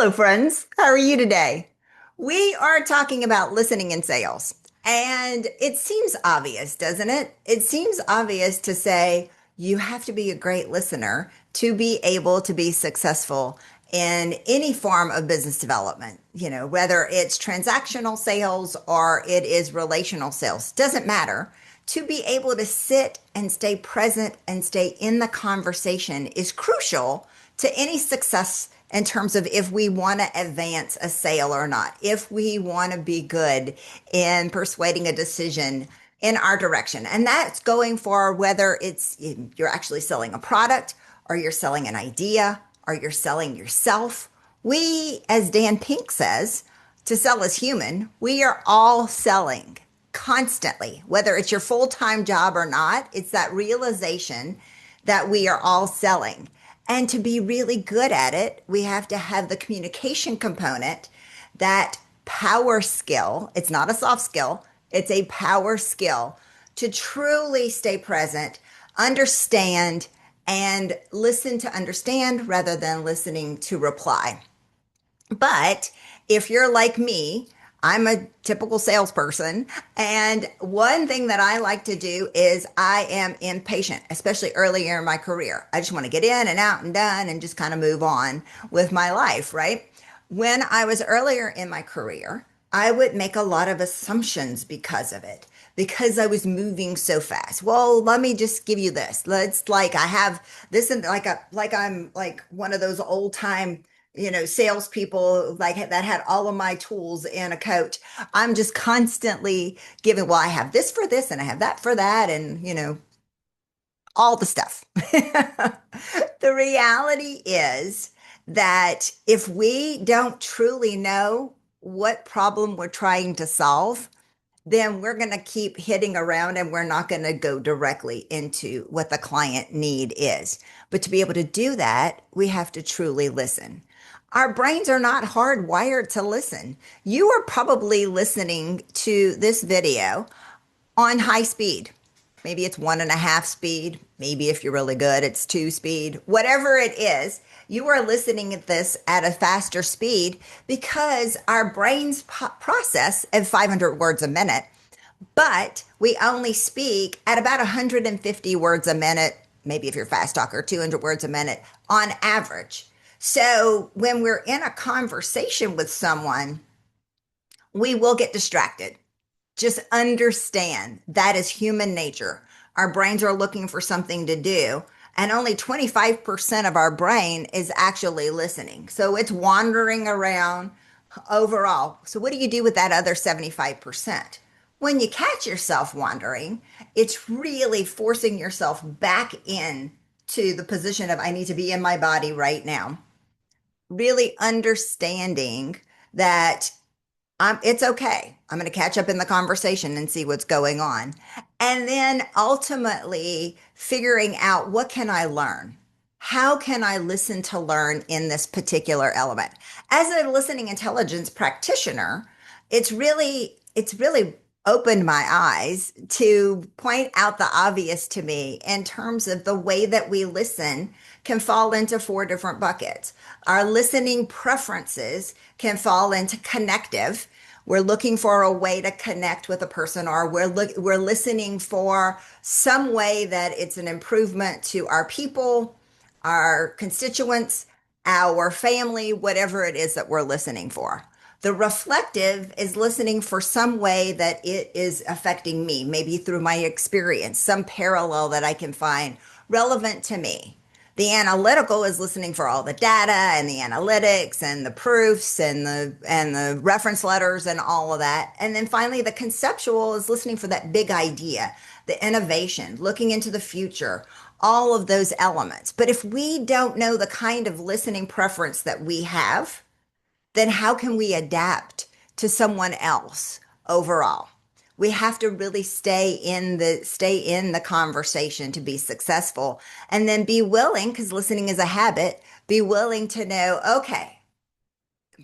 Hello, friends. How are you today? We are talking about listening in sales. And it seems obvious, doesn't it? It seems obvious to say you have to be a great listener to be able to be successful in any form of business development, whether it's transactional sales or it is relational sales, doesn't matter. To be able to sit and stay present and stay in the conversation is crucial to any success in terms of if we want to advance a sale or not, if we want to be good in persuading a decision in our direction. And that's going for whether it's you're actually selling a product or you're selling an idea or you're selling yourself. We, as Dan Pink says, to sell is human. We are all selling constantly, whether it's your full-time job or not. It's that realization that we are all selling. And to be really good at it, we have to have the communication component, that power skill. It's not a soft skill, it's a power skill to truly stay present, understand, and listen to understand rather than listening to reply. But if you're like me, I'm a typical salesperson. And one thing that I like to do is I am impatient, especially earlier in my career. I just want to get in and out and done and just kind of move on with my life, right? When I was earlier in my career, I would make a lot of assumptions because of it, because I was moving so fast. Well, let me just give you this. Let's like I have this and like I'm like one of those old time salespeople like that had all of my tools in a coat. I'm just constantly giving, well, I have this for this and I have that for that, and all the stuff. The reality is that if we don't truly know what problem we're trying to solve, then we're going to keep hitting around and we're not going to go directly into what the client need is. But to be able to do that, we have to truly listen. Our brains are not hardwired to listen. You are probably listening to this video on high speed. Maybe it's 1.5 speed. Maybe if you're really good, it's 2 speed. Whatever it is, you are listening at this at a faster speed because our brains process at 500 words a minute, but we only speak at about 150 words a minute, maybe if you're a fast talker, 200 words a minute on average. So when we're in a conversation with someone, we will get distracted. Just understand that is human nature. Our brains are looking for something to do, and only 25% of our brain is actually listening. So it's wandering around overall. So what do you do with that other 75%? When you catch yourself wandering, it's really forcing yourself back in to the position of I need to be in my body right now. Really understanding that it's okay. I'm going to catch up in the conversation and see what's going on. And then ultimately figuring out, what can I learn? How can I listen to learn in this particular element? As a listening intelligence practitioner, it's really opened my eyes to point out the obvious to me in terms of the way that we listen can fall into 4 different buckets. Our listening preferences can fall into connective. We're looking for a way to connect with a person, or we're listening for some way that it's an improvement to our people, our constituents, our family, whatever it is that we're listening for. The reflective is listening for some way that it is affecting me, maybe through my experience, some parallel that I can find relevant to me. The analytical is listening for all the data and the analytics and the proofs and the reference letters and all of that. And then finally, the conceptual is listening for that big idea, the innovation, looking into the future, all of those elements. But if we don't know the kind of listening preference that we have, then how can we adapt to someone else overall? We have to really stay in the conversation to be successful, and then be willing, because listening is a habit, be willing to know, okay,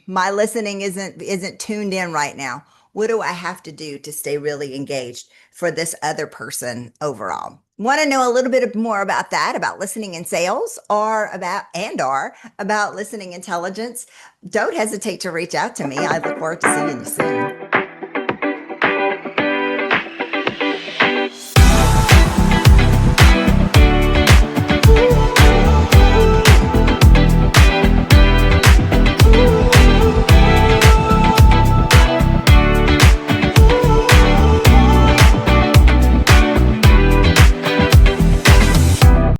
my listening isn't tuned in right now. What do I have to do to stay really engaged for this other person overall? Want to know a little bit more about that, about listening in sales, or about listening intelligence? Don't hesitate to reach out to me. I look forward to seeing you soon.